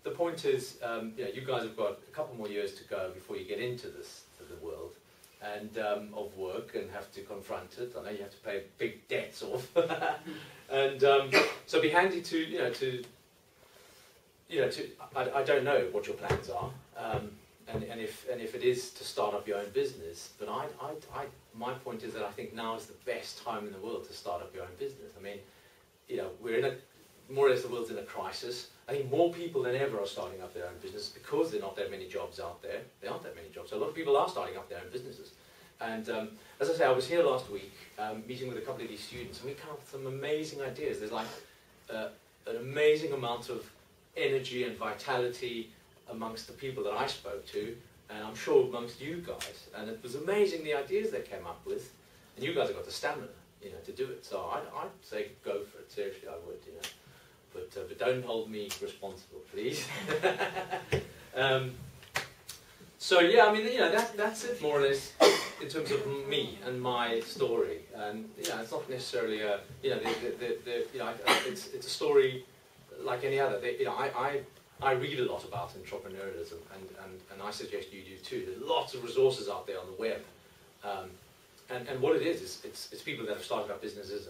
The point is, you guys have got a couple more years to go before you get into the world and of work and have to confront it. I know you have to pay big debts off, and so it'd be handy to I don't know what your plans are, and if it is to start up your own business, but my point is that I think now is the best time in the world to start up your own business. I mean, we're in more or less the world's in a crisis. I think more people than ever are starting up their own business because there are not that many jobs out there. There aren't that many jobs. So a lot of people are starting up their own businesses. And as I say, I was here last week meeting with a couple of these students, and we come up with some amazing ideas. There's like an amazing amount of energy and vitality amongst the people that I spoke to, and I'm sure amongst you guys. And it was amazing the ideas they came up with. And you guys have got the stamina, to do it. So I'd say go for it. Seriously, I would, But don't hold me responsible, please. So yeah, I mean, that's it more or less in terms of me and my story. And it's not necessarily a, it's a story like any other. I read a lot about entrepreneurialism, and I suggest you do too. There's lots of resources out there on the web. And what it is it's people that have started up businesses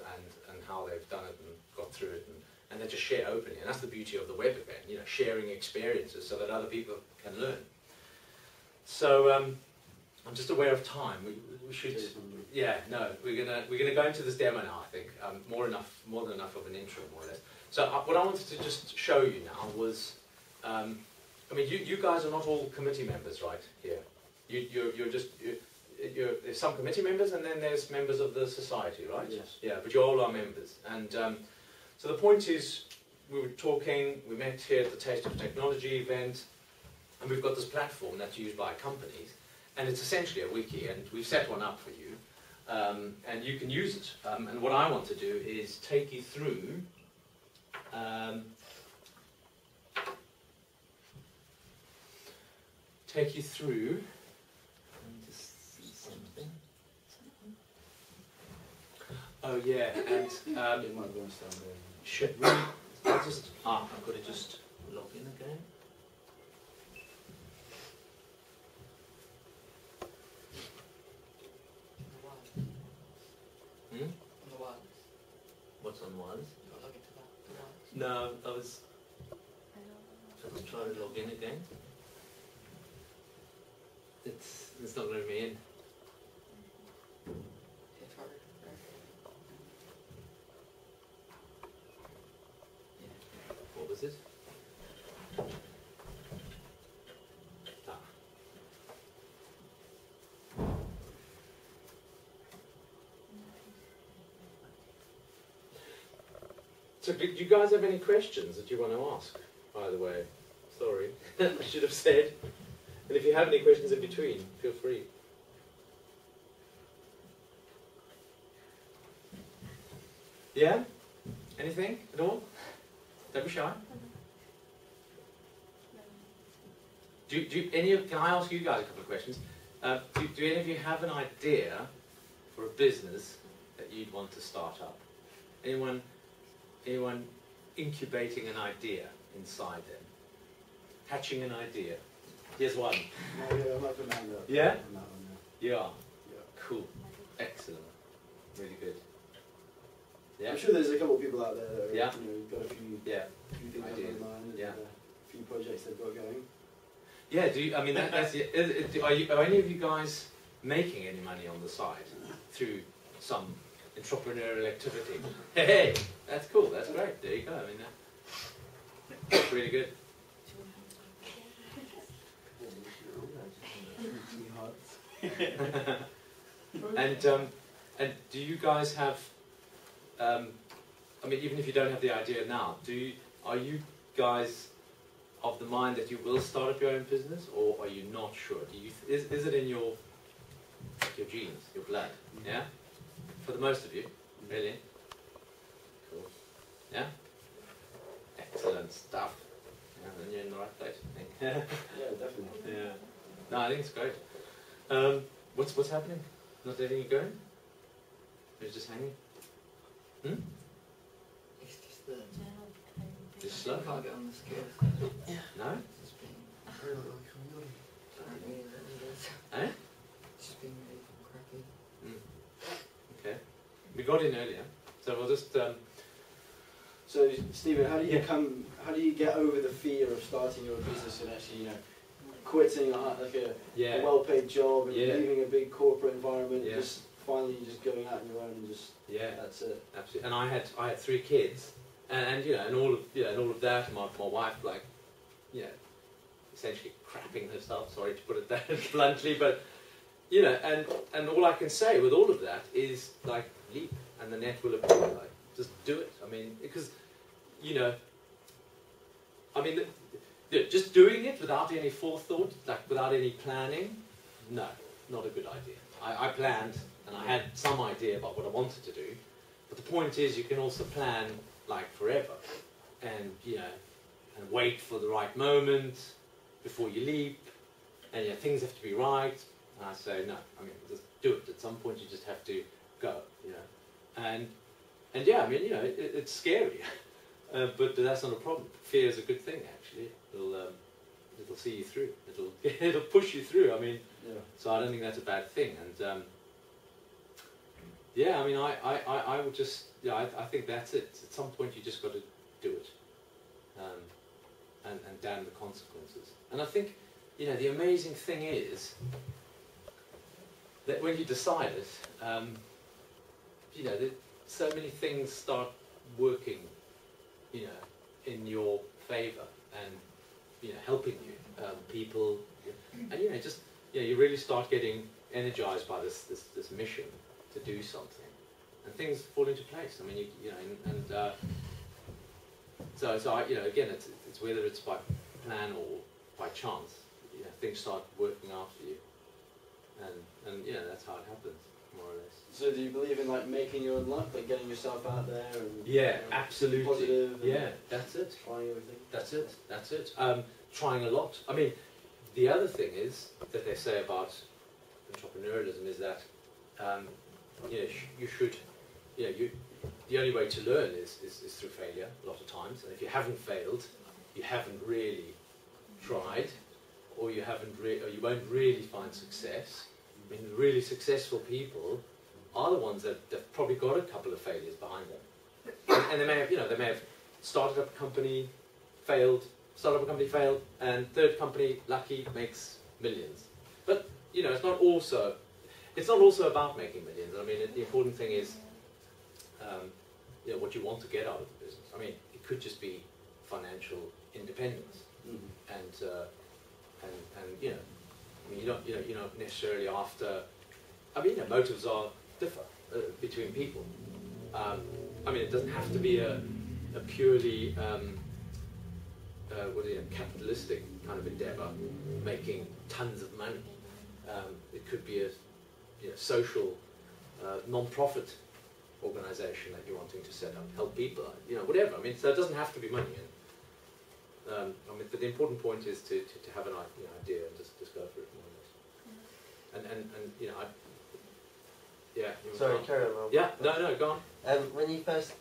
and how they've done it and got through it, and they just share openly. And that's the beauty of the web again, sharing experiences so that other people can learn. So I'm just aware of time. We should, we're gonna go into this demo now. I think more than enough of an intro, more or less. So what I wanted to just show you now was, I mean, you guys are not all committee members, right? Here, there's some committee members, and then there's members of the society, right? Yes. Yeah, but you all are members. And so the point is, we met here at the Taste of Technology event, and we've got this platform that's used by companies, and it's essentially a wiki, and we've set one up for you, and you can use it. And what I want to do is take you through oh yeah, and it might go and stand there. should we? I've got to just log in again. What's on wireless? No, I was trying to log in again. It's not letting me in. What was it? So do you guys have any questions that you want to ask, by the way? Sorry, I should have said. And if you have any questions in between, feel free. Yeah? Anything at all? Don't be shy. Can I ask you guys a couple of questions? Do any of you have an idea for a business that you'd want to start up? Anyone incubating an idea inside them? Hatching an idea? Here's one. No, yeah, I'm not going to hand up. Yeah? On that one, yeah. You are? Yeah. Cool. Excellent. Really good. Yeah? I'm sure there's a couple of people out there that are, got a few things on their mind, and a few projects they've got going. Yeah, are any of you guys making any money on the side through some entrepreneurial activity? Hey, that's cool, that's great, there you go. I mean, that's really good. And do you guys have, I mean, even if you don't have the idea now, are you guys of the mind that you will start up your own business, or are you not sure? Is it in your genes, your blood? Yeah? For the most of you? Really? Cool. Yeah? Excellent stuff. Yeah, then you're in the right place, I think. Yeah, definitely. Yeah. No, I think it's great. What's happening? Not letting you go? You're just hanging? It's just the... Just slow? I can't get on the scale. got in earlier, so we'll just. So Stephen, how do you get over the fear of starting your business and actually, quitting like a well-paid job and leaving a big corporate environment, and just finally just going out on your own and just that's it. Absolutely. And I had 3 kids, and all of that. And my wife, like, essentially crapping herself. Sorry to put it that bluntly, but and all I can say with all of that is, like, leap, and the net will appear. Like, just do it. I mean, because just doing it without any forethought, like without any planning, no, not a good idea. I planned, and I had some idea about what I wanted to do, but the point is, you can also plan like forever, and and wait for the right moment before you leap, and things have to be right. And I say no. I mean, just do it. At some point, you just have to go. And yeah, I mean, it's scary, but that's not a problem. Fear is a good thing, actually. It'll see you through. It'll push you through. I mean, so I don't think that's a bad thing. And I mean, I would just, I think that's it. At some point, you just got to do it, and damn the consequences. And I think, the amazing thing is that when you decide it, that so many things start working, in your favour, and helping you, people, and you really start getting energized by this mission to do something, and things fall into place. I mean, so I, again, it's whether it's by plan or by chance, things start working out for you, and that's how it happens, more or less. So do you believe in like making your own luck, like getting yourself out there and absolutely, positive? That's it. Trying everything. That's it. Trying a lot. I mean, the other thing is that they say about entrepreneurialism is that you should, the only way to learn is through failure a lot of times. And if you haven't failed, you haven't really tried, or you won't really find success. I mean, the really successful people are the ones that have probably got a couple of failures behind them, and they may have started up a company, failed, and third company, lucky, makes millions. But it's not also about making millions. I mean, the important thing is what you want to get out of the business. I mean, it could just be financial independence, and I mean, you're not necessarily after. I mean, motives differ between people. I mean, it doesn't have to be a purely capitalistic kind of endeavour, making tons of money. It could be a social non-profit organisation that you're wanting to set up, help people, whatever. I mean, so it doesn't have to be money. I mean, but the important point is to have an idea and just go for it more or less. And Sorry, carry on. Yeah, no, go on. When you first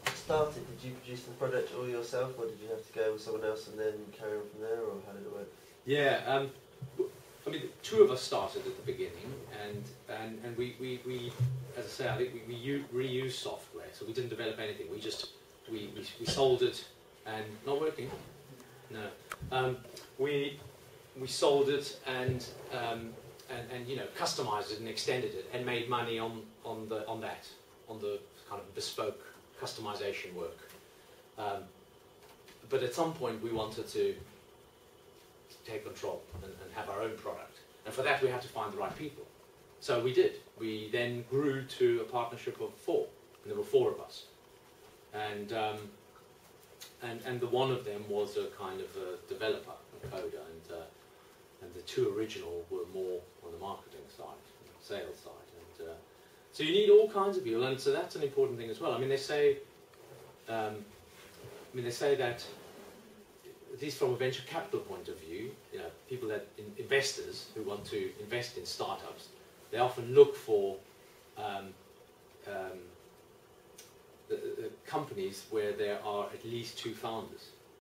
started, did you produce the product all yourself, or did you have to go with someone else and then carry on from there, or how did it work? Yeah, I mean, 2 of us started at the beginning, and we as I say, I think we reused software, so we didn't develop anything. We sold it, and not working. No, we sold it and customized it and extended it and made money on the kind of bespoke customization work. But at some point we wanted to take control and have our own product, and for that we had to find the right people. So we did. We then grew to a partnership of 4, and there were 4 of us, and the one of them was a kind of a developer, a coder, and the 2 original were more on the marketing side, sales side, and so you need all kinds of people, and so that's an important thing as well. I mean, they say that, at least from a venture capital point of view, people investors who want to invest in startups, they often look for the companies where there are at least 2 founders.